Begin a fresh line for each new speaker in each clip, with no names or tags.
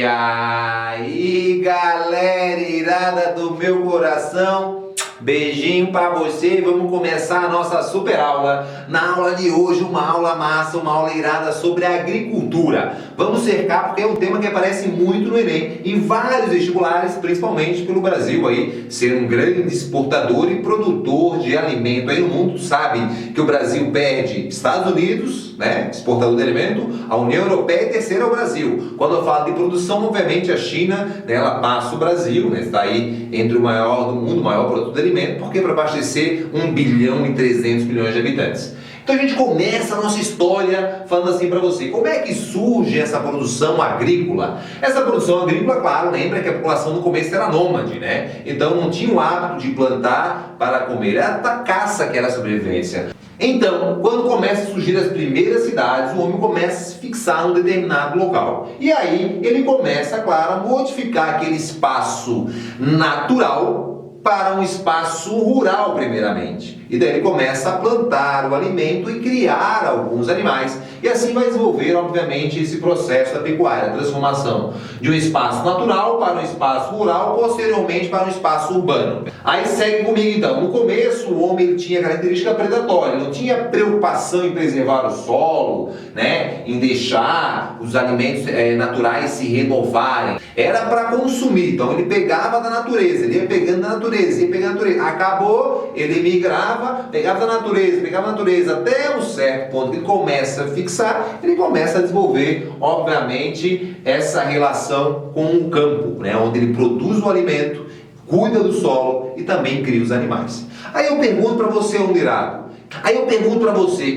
aí, galera irada do meu coração, beijinho pra você. Vamos começar a nossa super aula. Na aula de hoje, uma aula massa, uma aula irada sobre agricultura. Vamos cercar porque é um tema que aparece muito no Enem, em vários vestibulares, principalmente pelo Brasil aí, ser um grande exportador e produtor de alimento aí no mundo. Sabe que o Brasil perde Estados Unidos, né, exportador de alimento, a União Europeia e terceiro é o Brasil. Quando eu falo de produção, obviamente a China, né, ela passa o Brasil, né, está aí entre o maior do mundo, o maior produtor de alimento, porque para abastecer 1 bilhão e 300 milhões de habitantes. Então a gente começa a nossa história falando assim para você, como é que surge essa produção agrícola? Essa produção agrícola, claro, lembra que a população no começo era nômade, né? Então não tinha o hábito de plantar para comer, era a caça que era a sobrevivência. Então, quando começam a surgir as primeiras cidades, o homem começa a se fixar num determinado local. E aí ele começa, claro, a modificar aquele espaço natural para um espaço rural, primeiramente. E daí ele começa a plantar o alimento e criar alguns animais. E assim vai desenvolver, obviamente, esse processo da pecuária, a transformação de um espaço natural para um espaço rural, posteriormente para um espaço urbano. Aí segue comigo então. No começo, o homem ele tinha característica predatória, não tinha preocupação em preservar o solo, né, em deixar os alimentos naturais se renovarem. Era para consumir, então ele pegava da natureza, ele ia pegando da natureza, ia pegando da natureza. Acabou, ele migrava, pegava da natureza, até um certo ponto que ele começa a fixar, ele começa a desenvolver, obviamente, essa relação com o campo, né, onde ele produz o alimento, cuida do solo e também cria os animais. Aí eu pergunto para você, Almirado,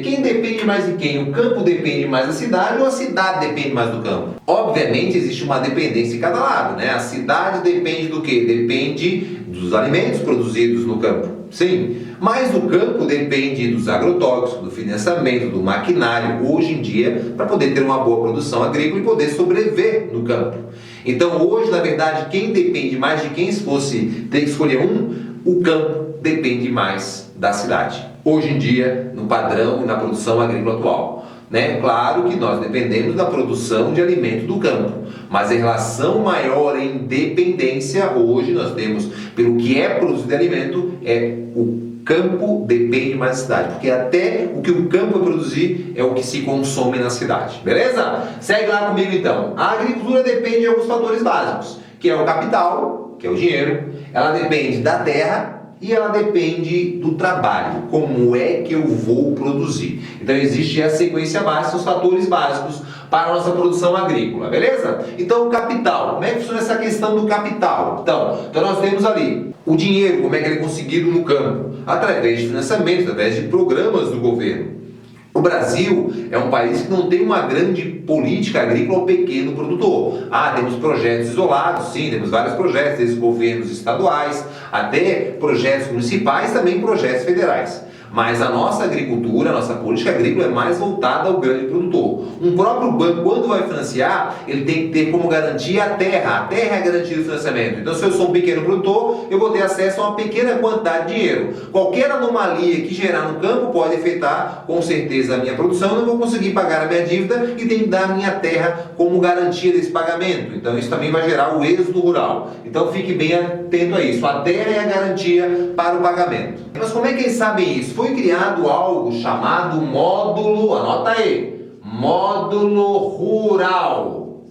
quem depende mais de quem? O campo depende mais da cidade ou a cidade depende mais do campo? Obviamente existe uma dependência em cada lado, né? A cidade depende do quê? Depende dos alimentos produzidos no campo, sim. Mas o campo depende dos agrotóxicos, do financiamento, do maquinário, hoje em dia, para poder ter uma boa produção agrícola e poder sobreviver no campo. Então hoje, na verdade, quem depende mais de quem, se fosse ter que escolher o campo depende mais da cidade. Hoje em dia, no padrão e na produção agrícola atual. Né? Claro que nós dependemos da produção de alimento do campo, mas em relação maior em dependência, hoje nós temos, pelo que é produzido de alimento, o campo depende mais da cidade, porque até o que o campo vai produzir é o que se consome na cidade, beleza? Segue lá comigo então. A agricultura depende de alguns fatores básicos, que é o capital, que é o dinheiro, ela depende da terra, e ela depende do trabalho, como é que eu vou produzir. Então existe a sequência básica, os fatores básicos para a nossa produção agrícola, beleza? Então o capital, como é que funciona essa questão do capital? Então nós temos ali o dinheiro, como é que ele é conseguido no campo? Através de financiamento, através de programas do governo. O Brasil é um país que não tem uma grande política agrícola ao pequeno produtor. Temos projetos isolados, sim, temos vários projetos, desde governos estaduais, até projetos municipais, também projetos federais. Mas a nossa agricultura, a nossa política agrícola é mais voltada ao grande produtor. Um próprio banco, quando vai financiar, ele tem que ter como garantia a terra é a garantia do financiamento. Então, se eu sou um pequeno produtor, eu vou ter acesso a uma pequena quantidade de dinheiro. Qualquer anomalia que gerar no campo pode afetar, com certeza, a minha produção, eu não vou conseguir pagar a minha dívida e tenho que dar a minha terra como garantia desse pagamento. Então, isso também vai gerar o êxodo rural. Então, fique bem atento a isso. A terra é a garantia para o pagamento. Mas como é que eles sabem isso? Foi criado algo chamado módulo, anota aí, módulo rural.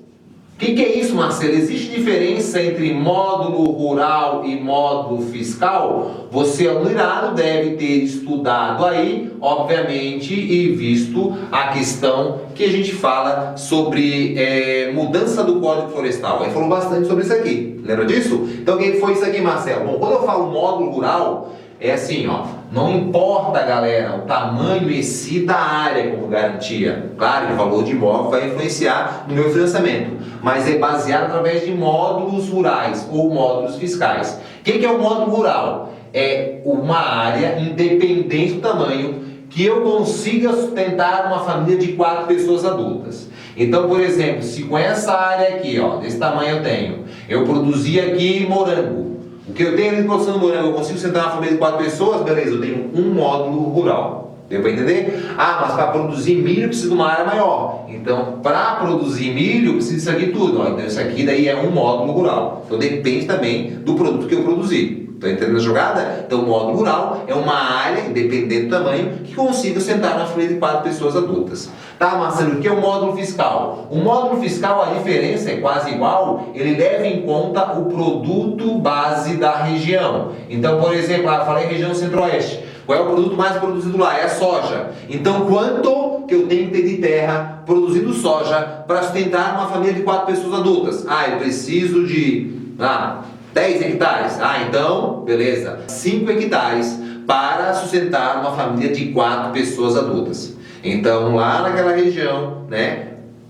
O que é isso, Marcelo? Existe diferença entre módulo rural e módulo fiscal? Você, Almirado, deve ter estudado aí, obviamente, e visto a questão que a gente fala sobre mudança do Código Florestal. Ele falou bastante sobre isso aqui, lembra disso? Então, o que foi isso aqui, Marcelo? Bom, quando eu falo módulo rural, é assim, não importa, galera, o tamanho em si da área como garantia. Claro que o valor de imóvel vai influenciar no meu financiamento, mas é baseado através de módulos rurais ou módulos fiscais. O que é o módulo rural? É uma área independente do tamanho que eu consiga sustentar uma família de 4 pessoas adultas. Então, por exemplo, se com essa área aqui, desse tamanho eu produzi aqui morango. O que eu tenho ali de produção de morango, eu consigo sentar uma família de 4 pessoas, beleza, eu tenho um módulo rural. Deu para entender? Ah, mas para produzir milho precisa de uma área maior. Então, para produzir milho precisa disso aqui tudo. Ó. Então, isso aqui daí é um módulo rural. Então, depende também do produto que eu produzir. Está entendendo a jogada? Então, o módulo rural é uma área, independente do tamanho, que consiga sentar na frente de 4 pessoas adultas. Tá, Marcelo, o que é o módulo fiscal? O módulo fiscal, a diferença é quase igual, ele leva em conta o produto base da região. Então, por exemplo, eu falei região centro-oeste. Qual é o produto mais produzido lá? É a soja. Então, quanto que eu tenho que ter de terra produzindo soja para sustentar uma família de 4 pessoas adultas? Ah, eu preciso de 10 hectares. Ah, então, beleza. 5 hectares para sustentar uma família de 4 pessoas adultas. Então, lá naquela região, né,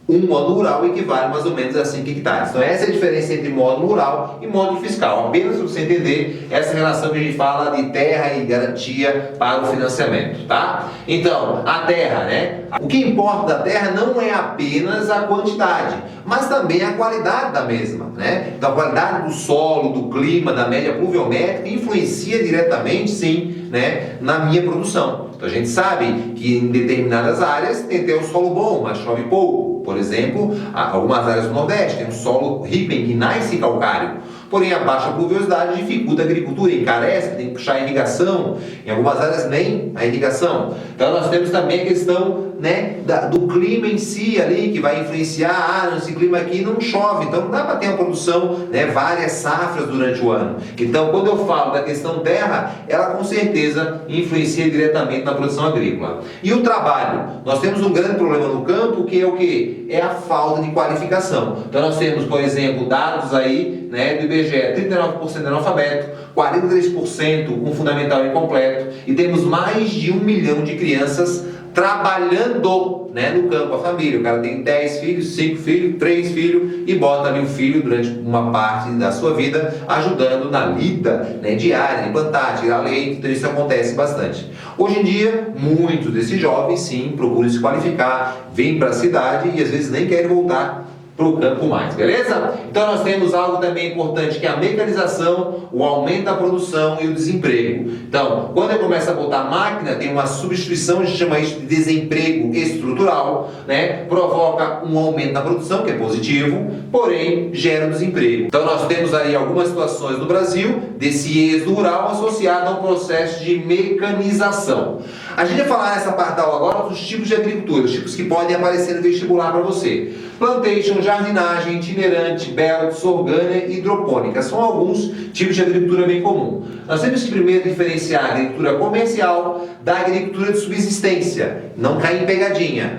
um módulo rural equivale mais ou menos a 5 hectares. Então, essa é a diferença entre módulo rural e módulo fiscal. Apenas para você entender essa relação que a gente fala de terra e garantia para o financiamento, tá? Então, a terra, né? O que importa da terra não é apenas a quantidade, mas também a qualidade da mesma, né? Então, a qualidade do solo, do clima, da média pluviométrica influencia diretamente, sim, né, na minha produção. Então, a gente sabe que em determinadas áreas tem até um solo bom, mas chove pouco. Por exemplo, algumas áreas do Nordeste tem um solo rico em gneiss e calcário. Porém, a baixa pluviosidade dificulta a agricultura, encarece, tem que puxar a irrigação. Em algumas áreas nem a irrigação. Então, nós temos também a questão, né, do clima em si ali, que vai influenciar, nesse clima aqui não chove, então não dá para ter uma produção, né, várias safras durante o ano. Então, quando eu falo da questão terra, ela com certeza influencia diretamente na produção agrícola. E o trabalho? Nós temos um grande problema no campo, que é o quê? É a falta de qualificação. Então, nós temos, por exemplo, dados aí, né, do IBGE, 39% de analfabeto, 43% com fundamental incompleto, e temos mais de 1 milhão de crianças trabalhando, né, no campo, a família. O cara tem 10 filhos, 5 filhos, 3 filhos e bota ali o filho durante uma parte da sua vida ajudando na lida, né, diária, de plantar, tirar leite. Então isso acontece bastante. Hoje em dia, muitos desses jovens sim procuram se qualificar, vêm para a cidade e às vezes nem querem voltar para o campo mais, beleza? Então nós temos algo também importante, que é a mecanização, o aumento da produção e o desemprego. Então, quando eu começo a botar máquina, tem uma substituição, a gente chama isso de desemprego estrutural, né? Provoca um aumento da produção, que é positivo, porém gera um desemprego. Então nós temos aí algumas situações no Brasil desse êxodo rural associado a um processo de mecanização. A gente vai falar nessa parte da aula agora dos tipos de agricultura, os tipos que podem aparecer no vestibular para você. Plantation, jardinagem, itinerante, belt, sorgânia e hidropônica. São alguns tipos de agricultura bem comum. Nós temos que primeiro diferenciar a agricultura comercial da agricultura de subsistência. Não cair em pegadinha.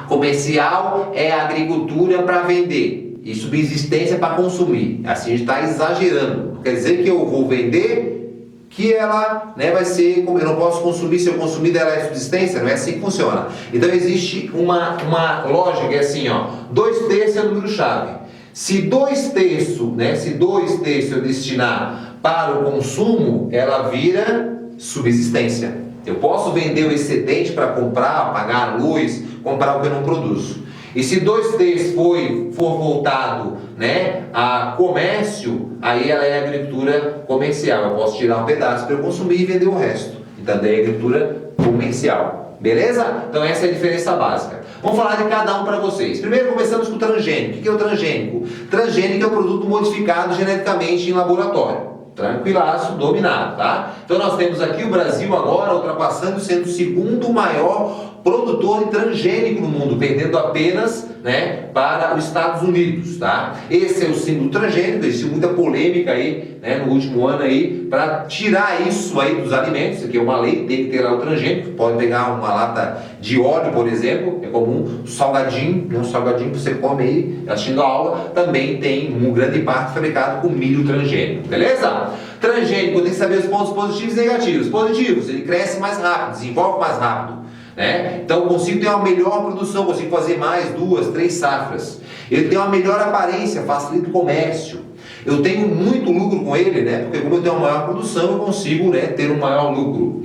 Comercial é a agricultura para vender e subsistência para consumir. Assim a gente está exagerando. Não quer dizer que eu vou vender que ela, né, vai ser, eu não posso consumir, se eu consumir dela é subsistência, não é assim que funciona. Então existe uma lógica que é assim, ó, 2/3 é o número-chave. Se 2/3, né, se 2/3 eu destinar para o consumo, ela vira subsistência. Eu posso vender o excedente para comprar, pagar a luz, comprar o que eu não produzo. E se 2/3 for voltado, né, a comércio, aí ela é agricultura comercial. Eu posso tirar um pedaço para eu consumir e vender o resto. Então daí é agricultura comercial. Beleza? Então essa é a diferença básica. Vamos falar de cada um para vocês. Primeiro começamos com o transgênico. O que é o transgênico? Transgênico é o produto modificado geneticamente em laboratório. Tranquilaço, dominado, tá? Então nós temos aqui o Brasil agora ultrapassando, sendo o segundo maior produtor de transgênico no mundo, perdendo apenas, né, para os Estados Unidos, tá? Esse é o símbolo transgênico, existe muita polêmica aí, né, no último ano aí, para tirar isso aí dos alimentos. Isso aqui é uma lei, tem que ter lá o transgênico. Pode pegar uma lata de óleo, por exemplo, é comum, salgadinho, né, um salgadinho que você come aí, assistindo a aula, também tem uma grande parte fabricado com milho transgênico, beleza? Transgênico, tem que saber os pontos positivos e negativos. Positivos, ele cresce mais rápido, desenvolve mais rápido, né? Então eu consigo ter uma melhor produção, consigo fazer mais 2, 3 safras. Ele tem uma melhor aparência, facilita o comércio. Eu tenho muito lucro com ele, né? Porque como eu tenho uma maior produção, eu consigo, né, ter um maior lucro.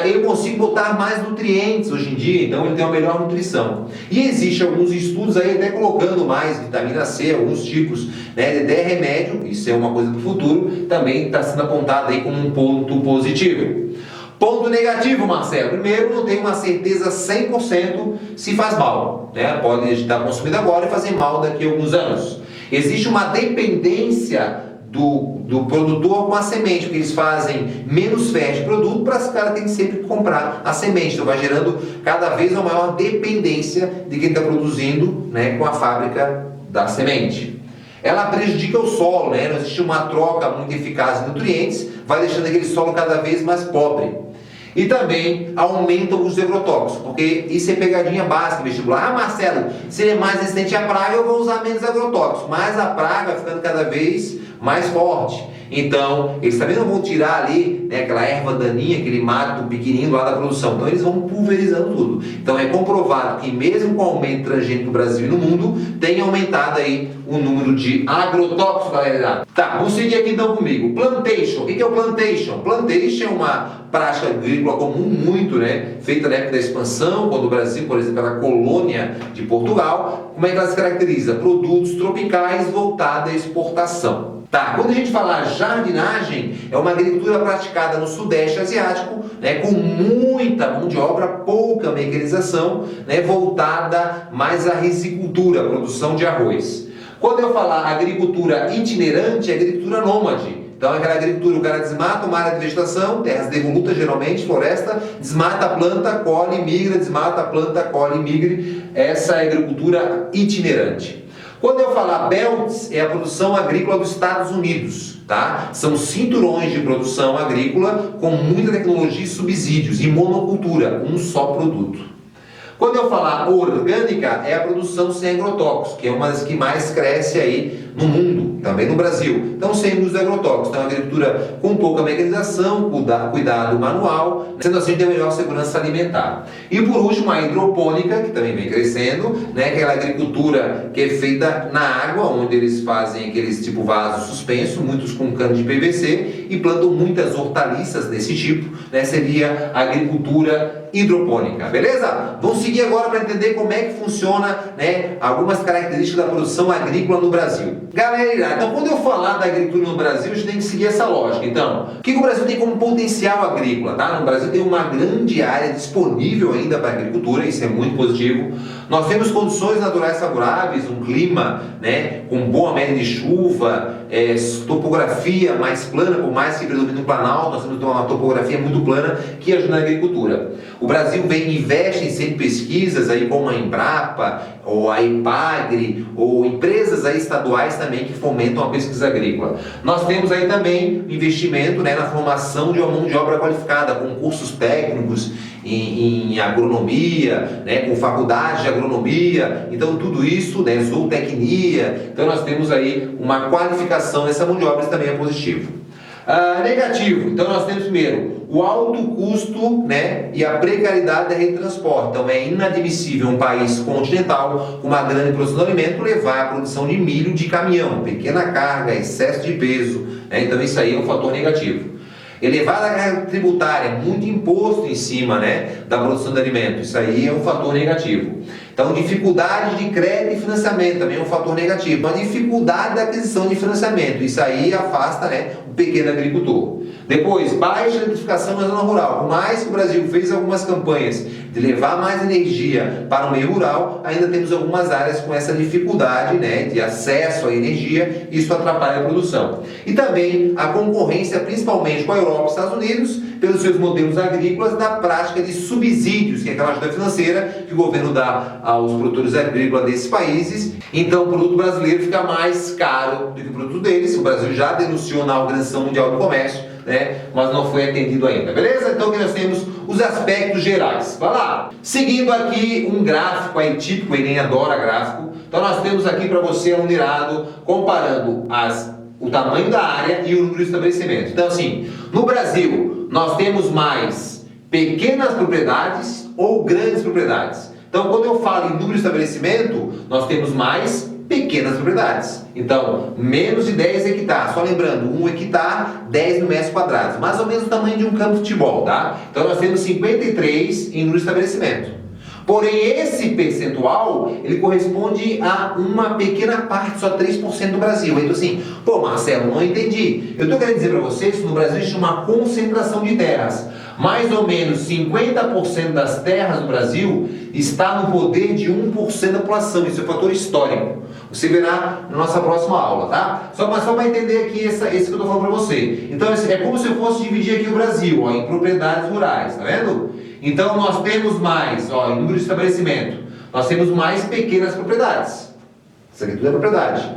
Eu consigo botar mais nutrientes hoje em dia, então ele tem uma melhor nutrição. E existe alguns estudos aí até colocando mais vitamina C, alguns tipos, né, de até remédio, isso é uma coisa do futuro, também está sendo apontado aí como um ponto positivo. Ponto negativo, Marcelo. Primeiro, não tem uma certeza 100% se faz mal, né? Pode estar consumido agora e fazer mal daqui a alguns anos. Existe uma dependência do produtor com a semente, porque eles fazem menos fértil de produto para os caras terem sempre que comprar a semente. Então vai gerando cada vez uma maior dependência de quem está produzindo, né, com a fábrica da semente. Ela prejudica o solo, né? Não existe uma troca muito eficaz de nutrientes, vai deixando aquele solo cada vez mais pobre. E também aumenta o uso de agrotóxicos, porque isso é pegadinha básica do vestibular. Ah, Marcelo, se ele é mais resistente à praga, eu vou usar menos agrotóxicos. Mas a praga ficando cada vez mais forte. Então, eles também não vão tirar ali, né, aquela erva daninha, aquele mato pequenininho lá da produção. Então, eles vão pulverizando tudo. Então, é comprovado que mesmo com o aumento transgênico no Brasil e no mundo, tem aumentado aí o número de agrotóxicos, galera. Tá, vamos seguir aqui então comigo. Plantation. O que é o plantation? Plantation é uma prática agrícola comum muito, né, feita na época da expansão, quando o Brasil, por exemplo, era colônia de Portugal. Como é que ela se caracteriza? Produtos tropicais voltados à exportação. Tá, quando a gente fala jardinagem, é uma agricultura praticada no Sudeste Asiático, né, com muita mão de obra, pouca mecanização, né, voltada mais à risicultura, a produção de arroz. Quando eu falar agricultura itinerante, é agricultura nômade. Então, aquela agricultura, o cara desmata uma área de vegetação, terras devolutas geralmente, floresta, desmata a planta, colhe, migra, desmata a planta, colhe, migre. Essa é a agricultura itinerante. Quando eu falar belts, é a produção agrícola dos Estados Unidos, tá? São cinturões de produção agrícola com muita tecnologia e subsídios, e monocultura, um só produto. Quando eu falar orgânica, é a produção sem agrotóxicos, que é uma das que mais cresce aí no mundo, também no Brasil. Então, sem uso de agrotóxicos. Então, é uma agricultura com pouca mecanização, cuidado manual, sendo assim, tem melhor segurança alimentar. E por último, a hidropônica, que também vem crescendo, né? Aquela agricultura que é feita na água, onde eles fazem aqueles tipo vaso suspenso, muitos com cano de PVC, e plantam muitas hortaliças desse tipo, né? Seria a agricultura hidropônica, beleza? Vamos seguir agora para entender como é que funciona, né, algumas características da produção agrícola no Brasil. Galera, então quando eu falar da agricultura no Brasil, a gente tem que seguir essa lógica. Então, o que o Brasil tem como potencial agrícola? Tá? No Brasil tem uma grande área disponível ainda para a agricultura, isso é muito positivo. Nós temos condições naturais favoráveis, um clima, né, com boa média de chuva, topografia mais plana, por mais que predomine no Planalto, nós temos uma topografia muito plana que ajuda na agricultura. O Brasil investe em centros de pesquisas aí como a Embrapa, ou a Ipagre, ou empresas aí estaduais também que fomentam a pesquisa agrícola. Nós temos aí também investimento, né, na formação de uma mão de obra qualificada, com cursos técnicos em agronomia, né, com faculdade de agronomia, então tudo isso, né, zootecnia, então nós temos aí uma qualificação nessa mão de obra, isso também é positivo. Negativo, então nós temos primeiro o alto custo, né, e a precariedade da rede de transporte. Então é inadmissível um país continental com uma grande produção de alimento levar a produção de milho de caminhão, pequena carga, excesso de peso, né, então isso aí é um fator negativo. Elevada carga tributária, muito imposto em cima, né, da produção de alimentos, isso aí é um fator negativo. Então, dificuldade de crédito e financiamento também é um fator negativo. Então, a dificuldade da aquisição de financiamento, isso aí afasta, né, o pequeno agricultor. Depois, baixa eletrificação na zona rural. Por mais que o Brasil fez algumas campanhas de levar mais energia para o meio rural, ainda temos algumas áreas com essa dificuldade, né, de acesso à energia, isso atrapalha a produção. E também a concorrência, principalmente com a Europa e os Estados Unidos, pelos seus modelos agrícolas, da prática de subsídios, que é aquela ajuda financeira que o governo dá aos produtores agrícolas desses países. Então, o produto brasileiro fica mais caro do que o produto deles. O Brasil já denunciou na Organização Mundial do Comércio, né, mas não foi atendido ainda, beleza? Então, aqui nós temos os aspectos gerais. Vai lá! Seguindo aqui um gráfico aí típico, o Enem adora gráfico. Então, nós temos aqui para você, aluno, comparando o tamanho da área e o número de estabelecimentos. Então, assim, no Brasil, nós temos mais pequenas propriedades ou grandes propriedades. Então, quando eu falo em número de estabelecimento, nós temos mais pequenas propriedades. Então, menos de 10 hectares. Só lembrando, 1 hectare, 10 mil metros quadrados. Mais ou menos o tamanho de um campo de futebol, tá? Então, nós temos 53 em número de estabelecimento. Porém, esse percentual, ele corresponde a uma pequena parte, só 3% do Brasil. Então assim, pô Marcelo, não entendi. Eu estou querendo dizer para vocês que no Brasil existe uma concentração de terras. Mais ou menos 50% das terras do Brasil está no poder de 1% da população. Isso é um fator histórico. Você verá na nossa próxima aula, tá? Só para entender aqui esse que eu estou falando para você. Então, é como se eu fosse dividir aqui o Brasil, ó, em propriedades rurais, tá vendo? Então, nós temos mais, ó, em número de estabelecimento, nós temos mais pequenas propriedades. Isso aqui tudo é propriedade.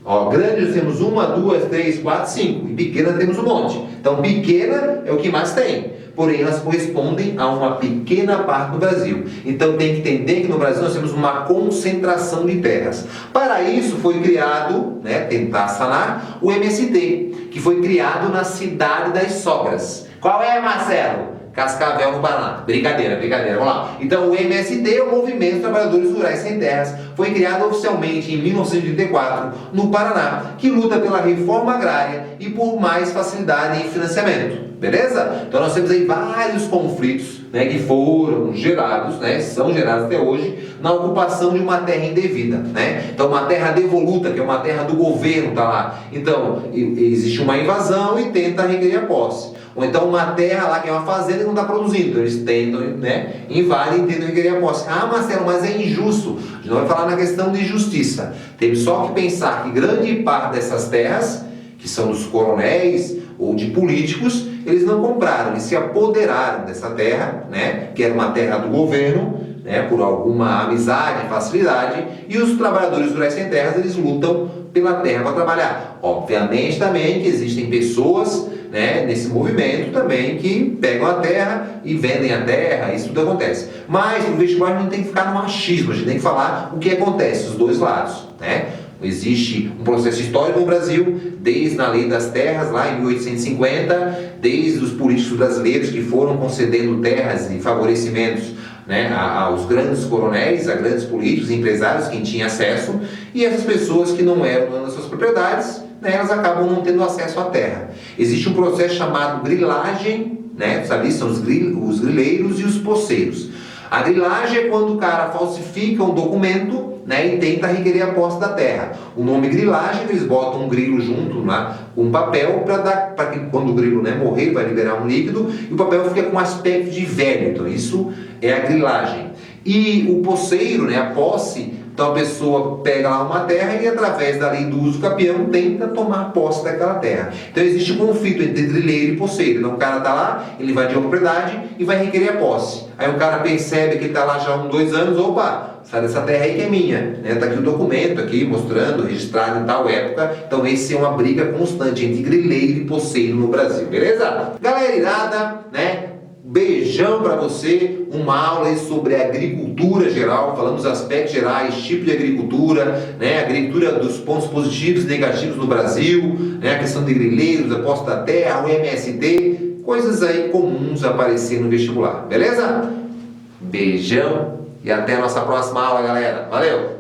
Ó, grandes temos 1, 2, 3, 4, 5. E pequena temos um monte. Então, pequena é o que mais tem. Porém, elas correspondem a uma pequena parte do Brasil. Então, tem que entender que no Brasil nós temos uma concentração de terras. Para isso, foi criado, né, tentar sanar, o MST, que foi criado na cidade das Sogras. Qual é, Marcelo? Cascavel, no Paraná. Brincadeira, vamos lá. Então, o MST é o Movimento dos Trabalhadores Rurais Sem Terras, foi criado oficialmente em 1934 no Paraná, que luta pela reforma agrária e por mais facilidade em financiamento. Beleza? Então nós temos aí vários conflitos, né, que foram gerados, né, são gerados até hoje, na ocupação de uma terra indevida, né? Então uma terra devoluta, que é uma terra do governo, tá lá. Então existe uma invasão e tenta requerer a posse. Ou então uma terra lá que é uma fazenda e não está produzindo, então eles tentam, né, invadem e tentam requerer a posse. Ah, Marcelo, mas é injusto. A gente não vai falar na questão de justiça. Temos só que pensar que grande parte dessas terras, que são dos coronéis ou de políticos, eles não compraram, eles se apoderaram dessa terra, né, que era uma terra do governo, né, por alguma amizade, facilidade, e os trabalhadores rurais sem terras, eles lutam pela terra para trabalhar. Obviamente também que existem pessoas, né, nesse movimento também que pegam a terra e vendem a terra, isso tudo acontece. Mas o vestibular não tem que ficar no machismo, a gente tem que falar o que acontece dos dois lados, né? Existe um processo histórico no Brasil, desde a Lei das Terras, lá em 1850, desde os políticos brasileiros que foram concedendo terras e favorecimentos, né, aos grandes coronéis, a grandes políticos e empresários que tinham acesso, e essas pessoas que não eram donas das suas propriedades, né, elas acabam não tendo acesso à terra. Existe um processo chamado grilagem, né, sabe, são os grileiros e os poceiros. A grilagem é quando o cara falsifica um documento, né, e tenta requerer a posse da terra. O nome grilagem, eles botam um grilo junto, né, com um papel para que quando o grilo, né, morrer, vai liberar um líquido, e o papel fica com aspecto de velho. Então isso é a grilagem. E o poceiro, né, a posse, então a pessoa pega lá uma terra e através da lei do uso capião tenta tomar posse daquela terra. Então existe um conflito entre grileiro e poceiro. Então o cara está lá, ele vai de uma propriedade e vai requerer a posse. Aí o cara percebe que ele está lá já há 2 anos, opa, sai dessa terra aí que é minha, né? Tá aqui o documento aqui mostrando, registrado em tal época. Então esse é uma briga constante entre grileiro e poceiro no Brasil, beleza? Galera irada, né? Beijão para você, uma aula aí sobre agricultura geral, falando dos aspectos gerais, tipo de agricultura, né, agricultura dos pontos positivos e negativos no Brasil, né, a questão de grileiros, a posse da terra, o MST, coisas aí comuns aparecer no vestibular, beleza? Beijão e até a nossa próxima aula, galera. Valeu!